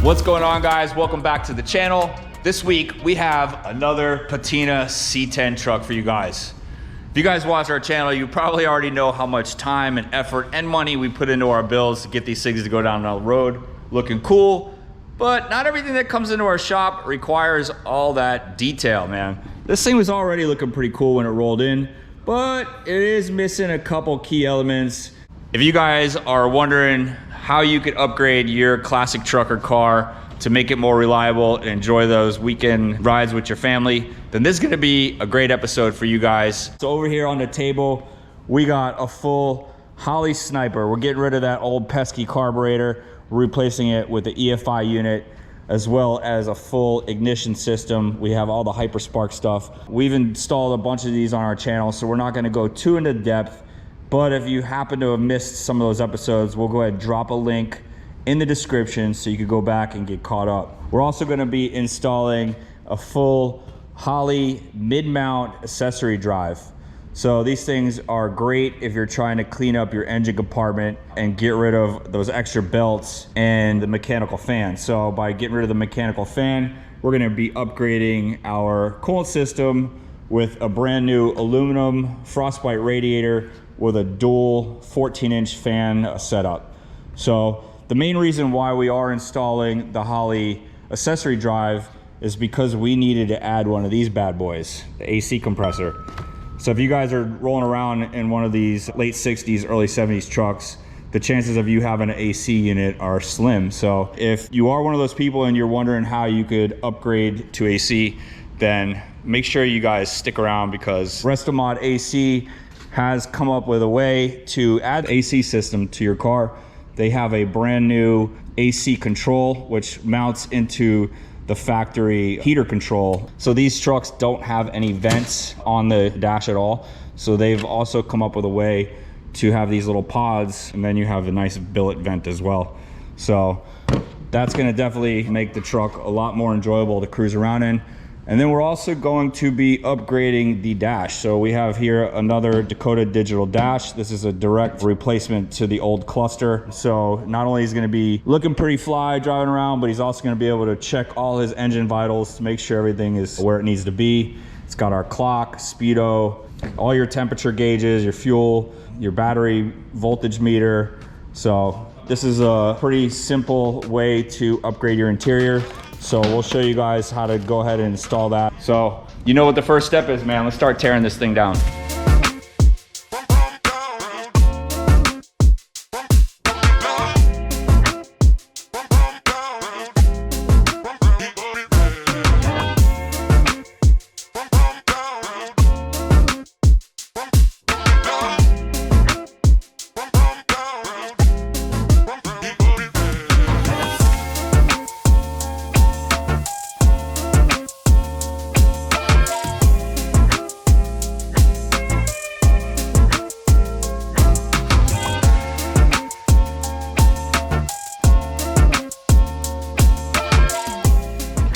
What's going on, guys? Welcome back to the channel. This week we have another patina C10 truck for you guys. If you guys watch our channel, you probably already know how much time and effort and money we put into our builds to get these things to go down the road looking cool. But not everything that comes into our shop requires all that detail, man. This thing was already looking pretty cool when it rolled in, but it is missing a couple key elements. If you guys are wondering how you could upgrade your classic truck or car to make it more reliable and enjoy those weekend rides with your family, then this is gonna be a great episode for you guys. So over here on the table, we got a full Holley Sniper. We're getting rid of that old pesky carburetor, replacing it with the EFI unit, as well as a full ignition system. We have all the Hyperspark stuff. We've installed a bunch of these on our channel, so we're not gonna go too into depth, but if you happen to have missed some of those episodes, we'll go ahead and drop a link in the description so you could go back and get caught up. We're also gonna be installing a full Holley mid-mount accessory drive. So these things are great if you're trying to clean up your engine compartment and get rid of those extra belts and the mechanical fan. So by getting rid of the mechanical fan, we're gonna be upgrading our coolant system with a brand new aluminum frostbite radiator with a dual 14-inch fan setup. So the main reason why we are installing the Holley accessory drive is because we needed to add one of these bad boys, the AC compressor. So if you guys are rolling around in one of these late 60s, early 70s trucks, the chances of you having an AC unit are slim. So if you are one of those people and you're wondering how you could upgrade to AC, then make sure you guys stick around, because Restomod AC has come up with a way to add AC system to your car. They have a brand new AC control, which mounts into the factory heater control. So these trucks don't have any vents on the dash at all. So they've also come up with a way to have these little pods, and then you have a nice billet vent as well. So that's gonna definitely make the truck a lot more enjoyable to cruise around in. And then we're also going to be upgrading the dash. So we have here another Dakota digital dash. This is a direct replacement to the old cluster. So not only is he gonna be looking pretty fly driving around, but he's also gonna be able to check all his engine vitals to make sure everything is where it needs to be. It's got our clock, speedo, all your temperature gauges, your fuel, your battery voltage meter. So this is a pretty simple way to upgrade your interior. So we'll show you guys how to go ahead and install that. So you know what the first step is, man. Let's start tearing this thing down.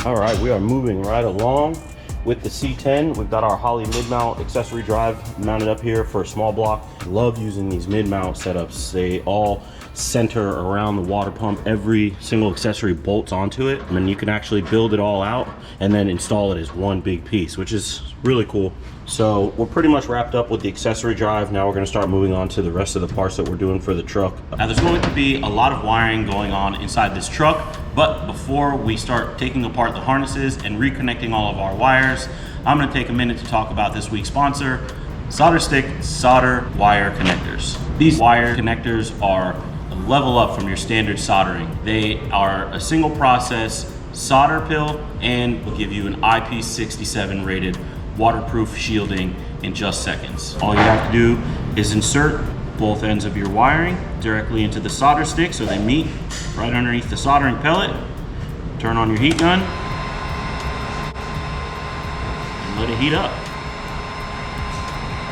All right, we are moving right along with the C10. We've got our Holley mid-mount accessory drive mounted up here for a small block. Love using these mid-mount setups. They all center around the water pump. Every single accessory bolts onto it, and you can actually build it all out and then install it as one big piece, which is really cool. So we're pretty much wrapped up with the accessory drive. Now we're going to start moving on to the rest of the parts that we're doing for the truck. Now there's going to be a lot of wiring going on inside this truck, but before we start taking apart the harnesses and reconnecting all of our wires, I'm going to take a minute to talk about this week's sponsor, Solder Stick Solder Wire Connectors. These wire connectors are a level up from your standard soldering. They are a single process solder pill and will give you an IP67 rated waterproof shielding in just seconds. All you have to do is insert both ends of your wiring directly into the solder stick so they meet right underneath the soldering pellet. Turn on your heat gun and let it heat up.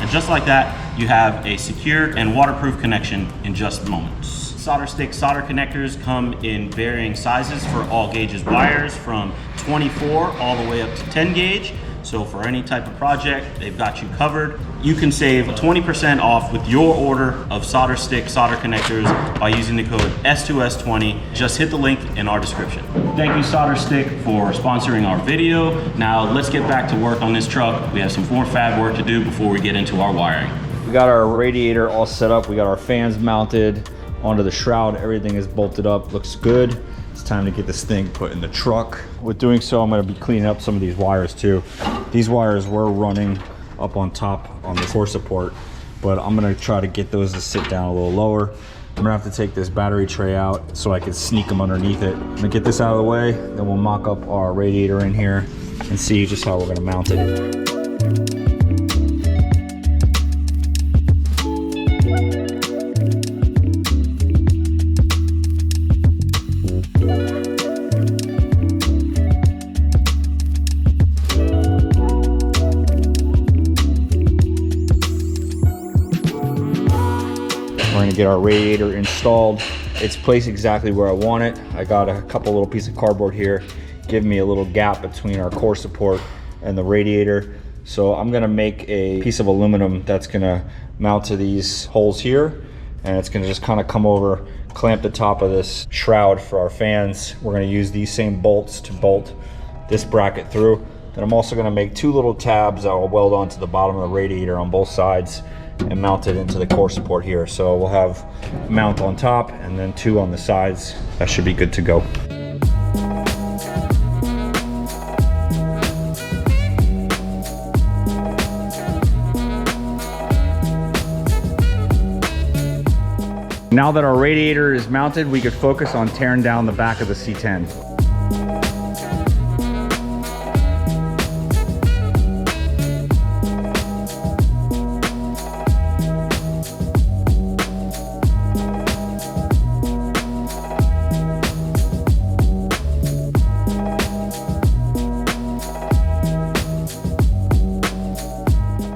And just like that, you have a secure and waterproof connection in just moments. Solder stick solder connectors come in varying sizes for all gauges wires, from 24 all the way up to 10 gauge. So for any type of project, they've got you covered. You can save 20% off with your order of solder stick solder connectors by using the code S2S20. Just hit the link in our description. Thank you, Solder Stick, for sponsoring our video. Now let's get back to work on this truck. We have some more fab work to do before we get into our wiring. We got our radiator all set up. We got our fans mounted onto the shroud. Everything is bolted up, looks good. It's time to get this thing put in the truck. With doing so, I'm gonna be cleaning up some of these wires too. These wires were running up on top on the core support, but I'm gonna try to get those to sit down a little lower. I'm gonna have to take this battery tray out so I can sneak them underneath it. I'm gonna get this out of the way, then we'll mock up our radiator in here and see just how we're gonna mount it. We're gonna get our radiator installed. It's placed exactly where I want it. I got a couple little pieces of cardboard here, giving me a little gap between our core support and the radiator. So I'm gonna make a piece of aluminum that's gonna mount to these holes here, and it's gonna just kind of come over, clamp the top of this shroud for our fans. We're gonna use these same bolts to bolt this bracket through. Then I'm also gonna make two little tabs that will weld onto the bottom of the radiator on both sides and mount it into the core support here. So we'll have a mount on top and then two on the sides. That should be good to go. Now that our radiator is mounted, we could focus on tearing down the back of the C10.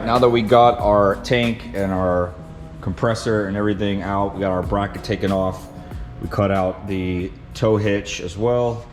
Now that we got our tank and our compressor and everything out, we got our bracket taken off, we cut out the tow hitch as well,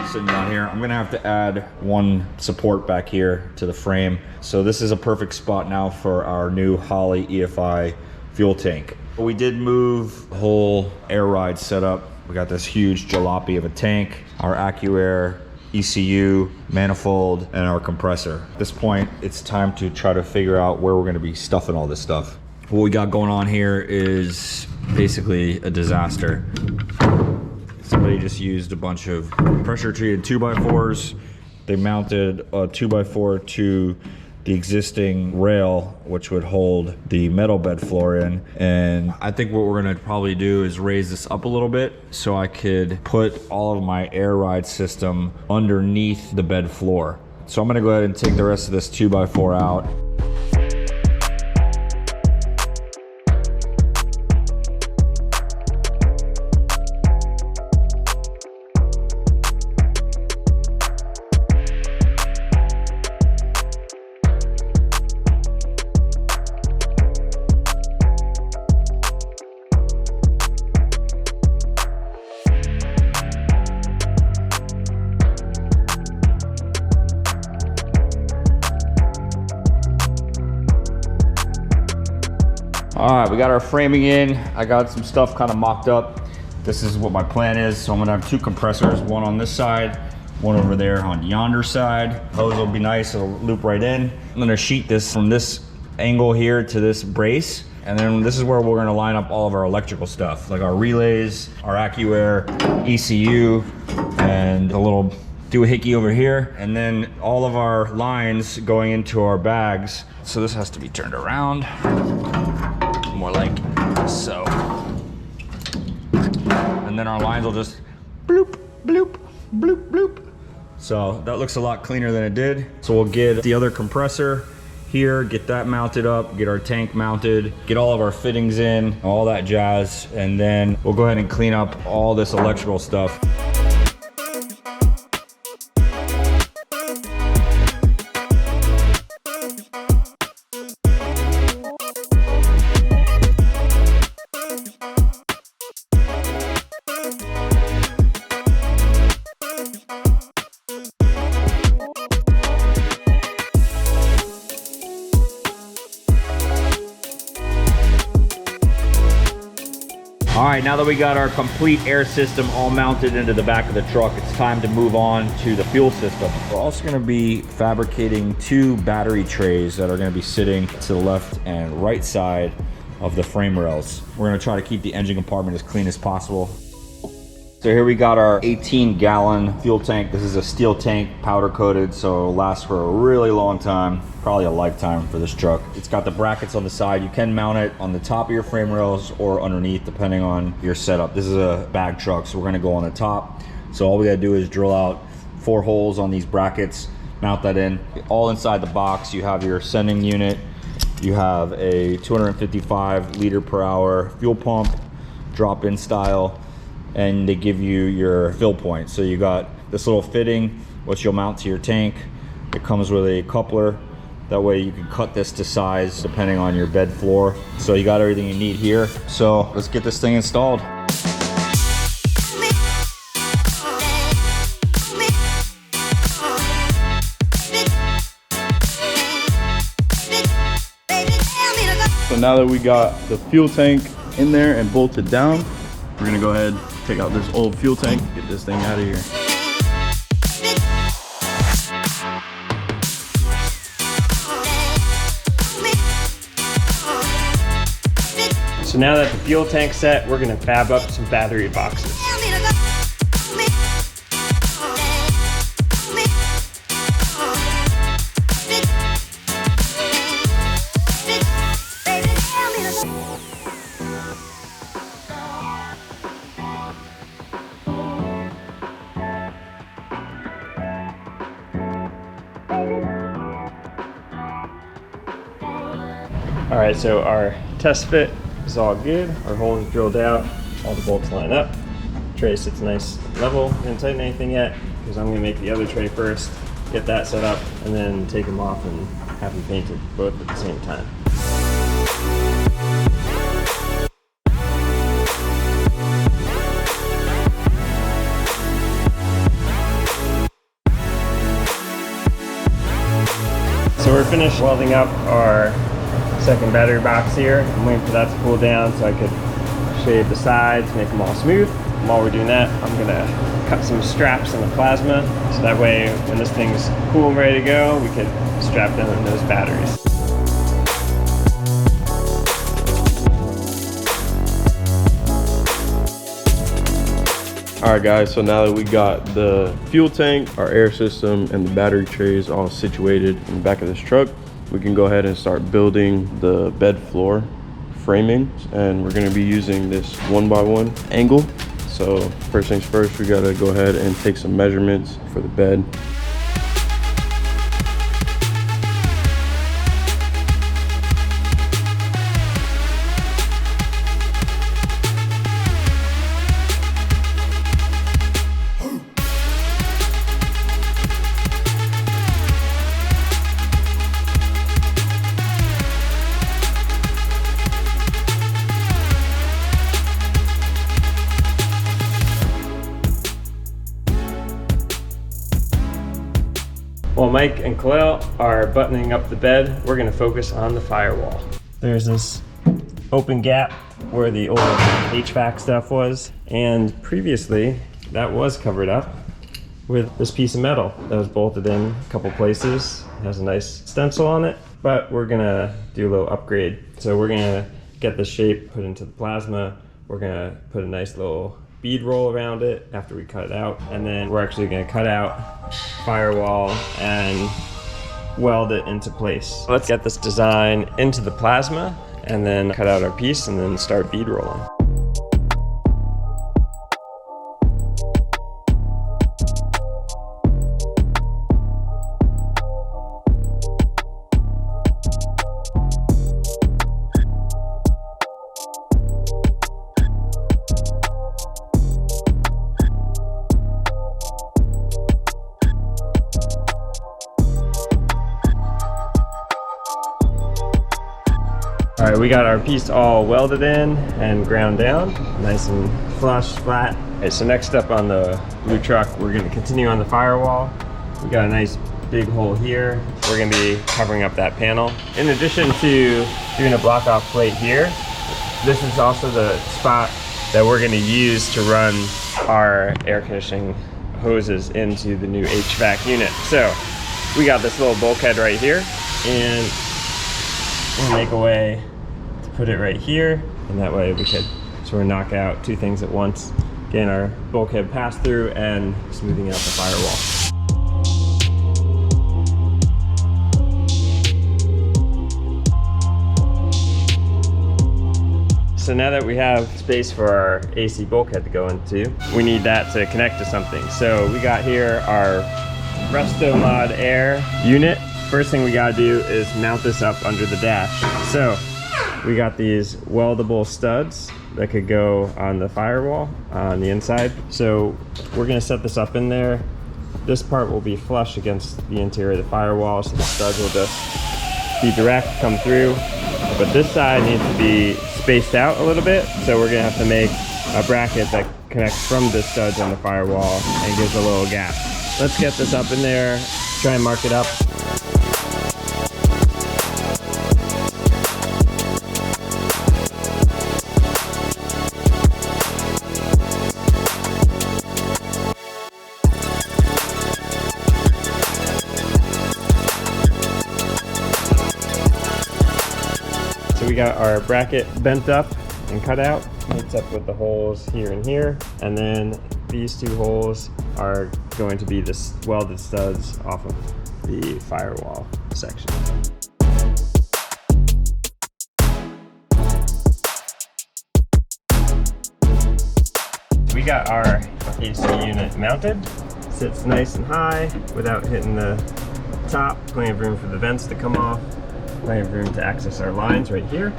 sitting down here. I'm gonna have to add one support back here to the frame. So this is a perfect spot now for our new Holley EFI fuel tank. We did move the whole air ride setup. We got this huge jalopy of a tank, our AccuAir ECU, manifold, and our compressor. At this point, it's time to try to figure out where we're gonna be stuffing all this stuff. What we got going on here is basically a disaster. Somebody just used a bunch of pressure treated 2x4s. They mounted a 2x4 to the existing rail, which would hold the metal bed floor in. And I think what we're gonna probably do is raise this up a little bit so I could put all of my air ride system underneath the bed floor. So I'm gonna go ahead and take the rest of this 2x4 out. All right, we got our framing in. I got some stuff kind of mocked up. This is what my plan is. So I'm gonna have two compressors, one on this side, one over there on yonder side. Hose will be nice, it'll loop right in. I'm gonna sheet this from this angle here to this brace. And then this is where we're gonna line up all of our electrical stuff, like our relays, our AccuAir, ECU, and a little doohickey over here. And then all of our lines going into our bags. So this has to be turned around. More like so. And then our lines will just bloop, bloop, bloop, bloop. So that looks a lot cleaner than it did. So we'll get the other compressor here, get that mounted up, get our tank mounted, get all of our fittings in, all that jazz, and then we'll go ahead and clean up all this electrical stuff. All right, now that we got our complete air system all mounted into the back of the truck, it's time to move on to the fuel system. We're also gonna be fabricating 2 battery trays that are gonna be sitting to the left and right side of the frame rails. We're gonna try to keep the engine compartment as clean as possible. So here we got our 18-gallon fuel tank. This is a steel tank, powder coated, so it'll last for a really long time, probably a lifetime for this truck. It's got the brackets on the side. You can mount it on the top of your frame rails or underneath, depending on your setup. This is a bag truck, so we're gonna go on the top. So all we gotta do is drill out 4 holes on these brackets, mount that in. All inside the box, you have your sending unit, you have a 255 liter per hour fuel pump, drop-in style, and they give you your fill point. So you got this little fitting, which you'll mount to your tank. It comes with a coupler. That way you can cut this to size depending on your bed floor. So you got everything you need here. So let's get this thing installed. So now that we got the fuel tank in there and bolted down, we're gonna go ahead, take out this old fuel tank, get this thing out of here. So now that the fuel tank's set, we're gonna fab up some battery boxes. All right, so our test fit is all good. Our hole is drilled out, all the bolts line up. Tray sits nice level. Didn't tighten anything yet because I'm gonna make the other tray first, get that set up, and then take them off and have them painted both at the same time. So we're finished welding up our second battery box here. I'm waiting for that to cool down so I could shave the sides, make them all smooth. And while we're doing that, I'm gonna cut some straps in the plasma, so that way when this thing's cool and ready to go, we could strap them in those batteries. All right guys, so now that we got the fuel tank, our air system, and the battery trays all situated in the back of this truck, we can go ahead and start building the bed floor framing. And we're gonna be using this 1x1 angle. So first things first, we gotta go ahead and take some measurements for the bed. While Mike and Khalil are buttoning up the bed, we're gonna focus on the firewall. There's this open gap where the old HVAC stuff was, and previously that was covered up with this piece of metal that was bolted in a couple places. It has a nice stencil on it, but we're gonna do a little upgrade. So we're gonna get the shape put into the plasma. We're gonna put a nice little bead roll around it after we cut it out, and then we're actually going to cut out firewall and weld it into place. Let's get this design into the plasma and then cut out our piece and then start bead rolling. All right, we got our piece all welded in and ground down, nice and flush, flat. All right, so next up on the blue truck, we're gonna continue on the firewall. We got a nice big hole here. We're gonna be covering up that panel. In addition to doing a block off plate here, this is also the spot that we're gonna use to run our air conditioning hoses into the new HVAC unit. So we got this little bulkhead right here, and we'll make a way to put it right here, and that way we could sort of knock out two things at once, getting our bulkhead pass through and smoothing out the firewall. So now that we have space for our AC bulkhead to go into, we need that to connect to something. So we got here our Restomod Air unit. First thing we gotta do is mount this up under the dash. So we got these weldable studs that could go on the firewall on the inside. So we're gonna set this up in there. This part will be flush against the interior of the firewall, so the studs will just be direct, come through. But this side needs to be spaced out a little bit, so we're gonna have to make a bracket that connects from the studs on the firewall and gives a little gap. Let's get this up in there, try and mark it up. We got our bracket bent up and cut out, meets up with the holes here and here, and then these two holes are going to be the welded studs off of the firewall section. We got our AC unit mounted. Sits nice and high without hitting the top. Plenty of room for the vents to come off. Plenty of room to access our lines right here.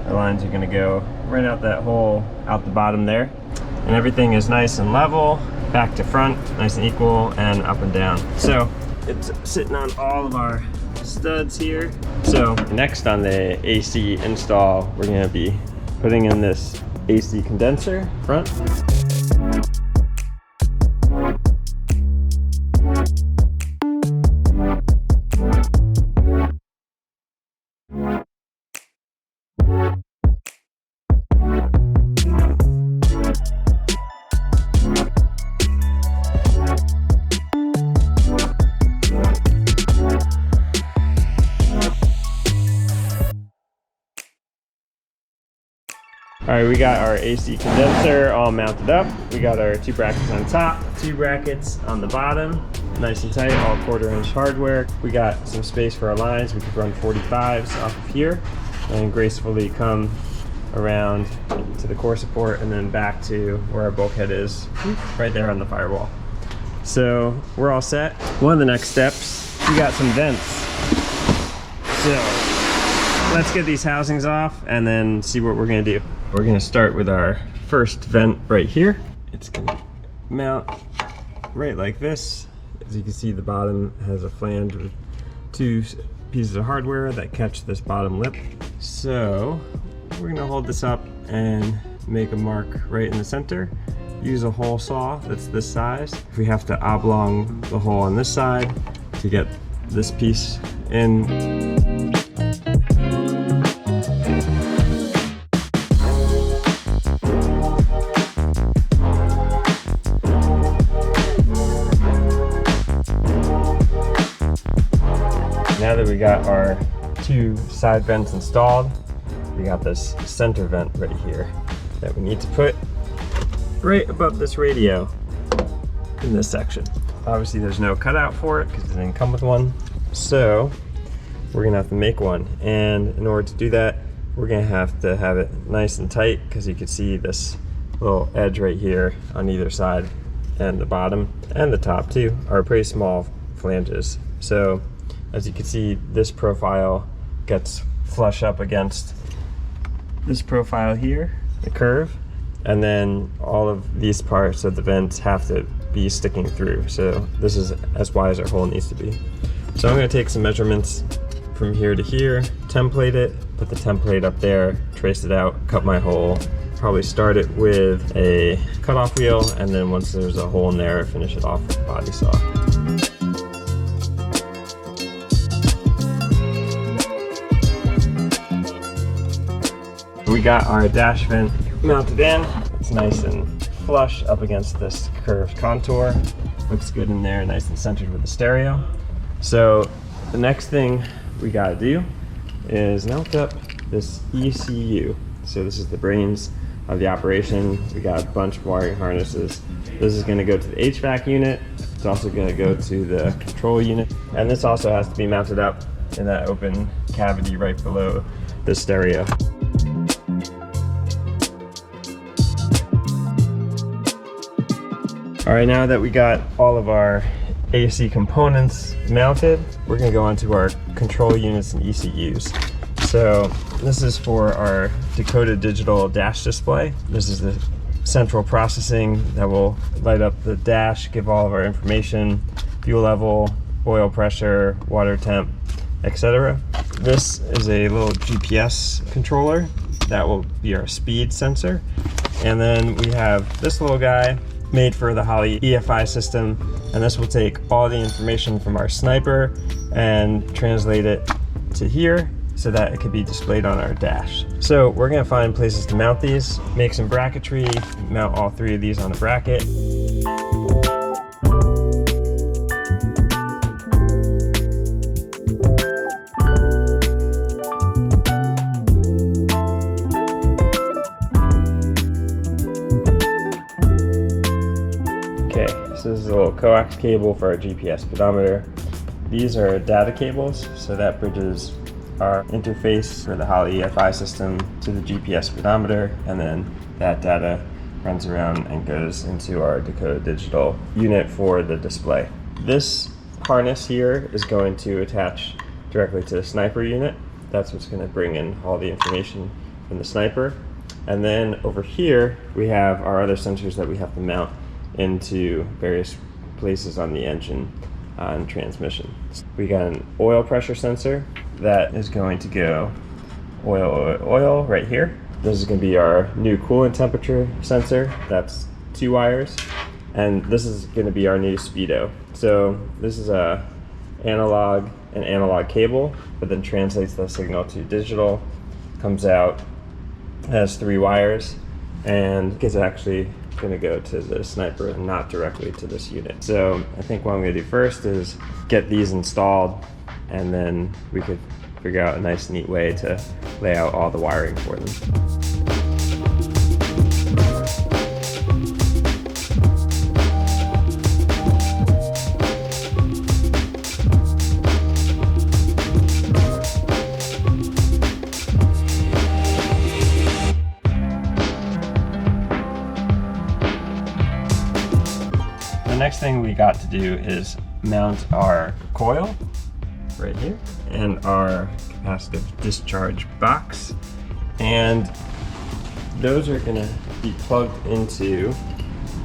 Our lines are going to go right out that hole out the bottom there. And everything is nice and level, back to front, nice and equal, and up and down. So it's sitting on all of our studs here. So next on the AC install, we're going to be putting in this AC condenser front. All right, we got our AC condenser all mounted up. We got our two brackets on top, two brackets on the bottom, nice and tight, all 1/4" hardware. We got some space for our lines. We could run 45s off of here and gracefully come around to the core support and then back to where our bulkhead is, right there on the firewall. So we're all set. One of the next steps, we got some vents. So let's get these housings off and then see what we're gonna do. We're gonna start with our first vent right here. It's gonna mount right like this. As you can see, the bottom has a flange with two pieces of hardware that catch this bottom lip. So we're gonna hold this up and make a mark right in the center. Use a hole saw that's this size. If we have to oblong the hole on this side to get this piece in. Now that we got our two side vents installed, we got this center vent right here that we need to put right above this radio in this section. Obviously there's no cutout for it because it didn't come with one, so we're gonna have to make one. And in order to do that, we're gonna have to have it nice and tight, because you can see this little edge right here on either side, and the bottom and the top too are pretty small flanges. So as you can see, this profile gets flush up against this profile here, the curve, and then all of these parts of the vents have to be sticking through. So this is as wide as our hole needs to be. So I'm gonna take some measurements from here to here, template it, put the template up there, trace it out, cut my hole, probably start it with a cutoff wheel, and then once there's a hole in there, finish it off with a body saw. We got our dash vent mounted in. It's it's nice and flush up against this curved contour. Looks good in there, nice and centered with the stereo. So the next thing we gotta do is mount up this ECU. So this is the brains of the operation. We got a bunch of wiring harnesses. This is gonna go to the HVAC unit. It's also gonna go to the control unit. And this also has to be mounted up in that open cavity right below the stereo. All right, now that we got all of our AC components mounted, we're gonna go onto our control units and ECUs. So this is for our Dakota digital dash display. This is the central processing that will light up the dash, give all of our information, fuel level, oil pressure, water temp, etc. This is a little GPS controller that will be our speed sensor. And then we have this little guy made for the Holley EFI system, and this will take all the information from our sniper and translate it to here so that it could be displayed on our dash. So we're gonna find places to mount these, make some bracketry, mount all three of these on a bracket. So this is a little coax cable for our GPS speedometer. These are data cables, so that bridges our interface for the Holley EFI system to the GPS speedometer, and then that data runs around and goes into our Dakota digital unit for the display. This harness here is going to attach directly to the sniper unit. That's what's going to bring in all the information from the sniper. And then over here we have our other sensors that we have to mount into various places on the engine and transmission. We got an oil pressure sensor that is going to go oil right here. This is going to be our new coolant temperature sensor. That's 2 wires, and this is going to be our new speedo. So this is an analog cable, but then translates the signal to digital. Comes out, has 3 wires, and is actually going to go to the sniper and not directly to this unit. So I think what I'm going to do first is get these installed, and then we could figure out a nice neat way to lay out all the wiring for them. The next thing we got to do is mount our coil right here and our capacitive discharge box, and those are going to be plugged into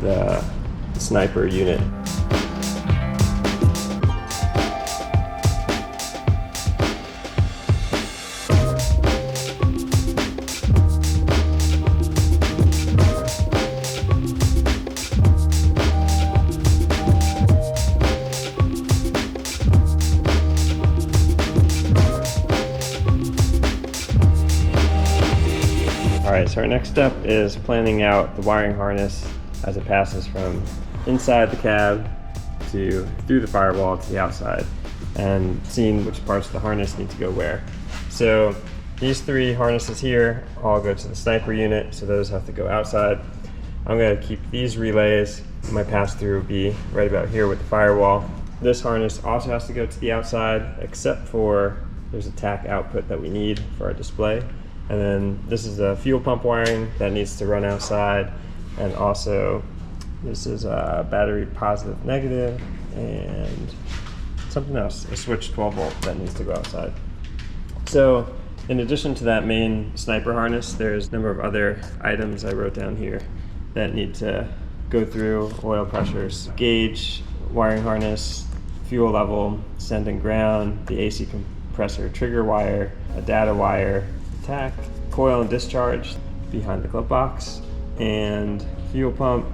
the sniper unit. Alright, so our next step is planning out the wiring harness as it passes from inside the cab through the firewall to the outside, and seeing which parts of the harness need to go where. So these 3 harnesses here all go to the sniper unit, so those have to go outside. I'm going to keep these relays. My pass-through will be right about here with the firewall. This harness also has to go to the outside, except for there's a TAC output that we need for our display. And then this is the fuel pump wiring that needs to run outside, and also this is a battery positive negative and something else, a switch 12 volt that needs to go outside. So in addition to that main sniper harness, there's a number of other items I wrote down here that need to go through: oil pressures, gauge, wiring harness, fuel level, send and ground, the AC compressor trigger wire, a data wire, TAC, coil and discharge behind the glove box, and fuel pump,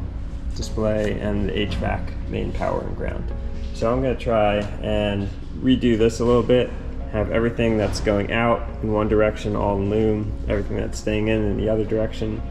display, and the HVAC main power and ground. So I'm going to try and redo this a little bit, have everything that's going out in one direction all in loom, everything that's staying in the other direction.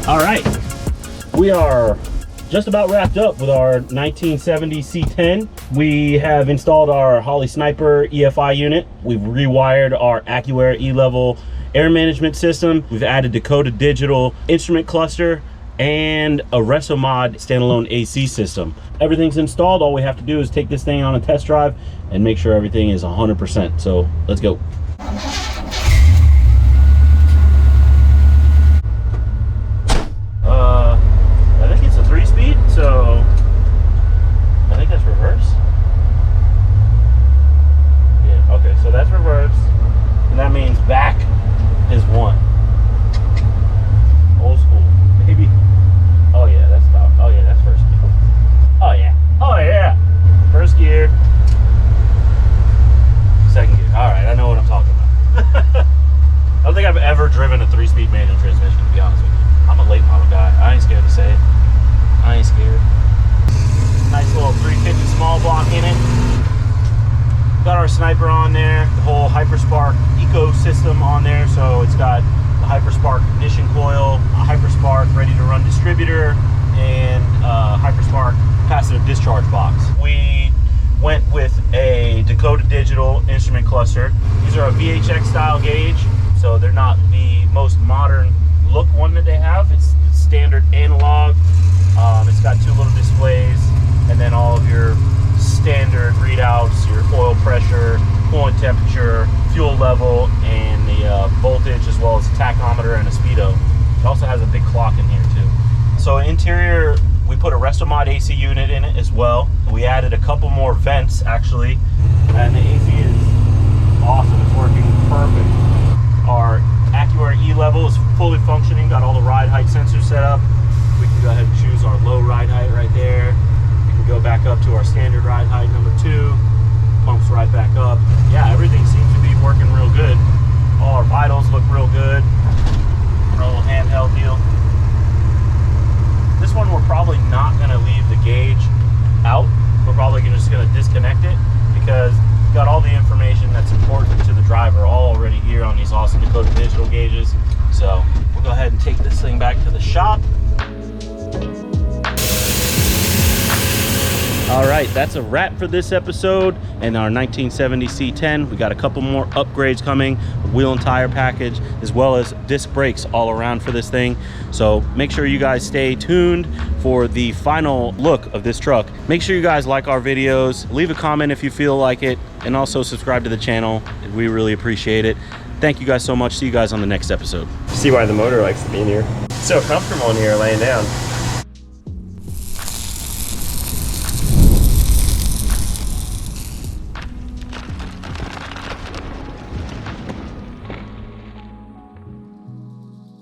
All right, we are just about wrapped up with our 1970 C10. We have installed our Holley Sniper EFI unit. We've rewired our AccuAir E-level air management system. We've added Dakota digital instrument cluster and a Restomod standalone AC system. Everything's installed. All we have to do is take this thing on a test drive and make sure everything is 100%. So let's go. I think it's a 3-speed, so I think that's reverse. Yeah, okay, so that's reverse, and that means back is 1. Old school, maybe. Oh yeah, that's about, oh yeah, that's first gear. Oh yeah, oh yeah. First gear, second gear. All right, I know what I'm talking about. I don't think I've ever driven a 3-speed manual transmission, to be honest with you. I'm a late model guy. I ain't scared to say it. I ain't scared. Nice little 350 small block in it. Got our Sniper on there, the whole Hyperspark ecosystem on there. So it's got the Hyperspark ignition coil, a Hyperspark ready to run distributor, and Hyperspark passive discharge box. We went with a Dakota digital instrument cluster. These are a VHX style gauge, so they're not the most modern look one that they have. It's standard analog. It's got 2 little displays, and then all of your standard readouts, your oil pressure, coolant temperature, fuel level, and the voltage, as well as a tachometer and a speedo. It also has a big clock in here too. So interior, we put a Restomod AC unit in it as well. We added a couple more vents actually, and the AC is awesome. It's working perfect. Our AccuAir E-level is fully functioning, got all the ride height sensors set up. We can go ahead and choose our low ride height right there. We can go back up to our standard ride height number 2. Pumps right back up. Yeah, everything seems to be working real good. All our vitals look real good. Our little handheld deal. This one we're probably not gonna leave the gauge out. We're probably just gonna disconnect it because we've got all the information that's important to the driver all already here on these awesome Dakota digital gauges. So we'll go ahead and take this thing back to the shop. All right, that's a wrap for this episode and our 1970 C10. We got a couple more upgrades coming, wheel and tire package, as well as disc brakes all around for this thing. So make sure you guys stay tuned for the final look of this truck. Make sure you guys like our videos, leave a comment if you feel like it, and also subscribe to the channel. We really appreciate it. Thank you guys so much. See you guys on the next episode. See why the motor likes to be in here. It's so comfortable in here laying down.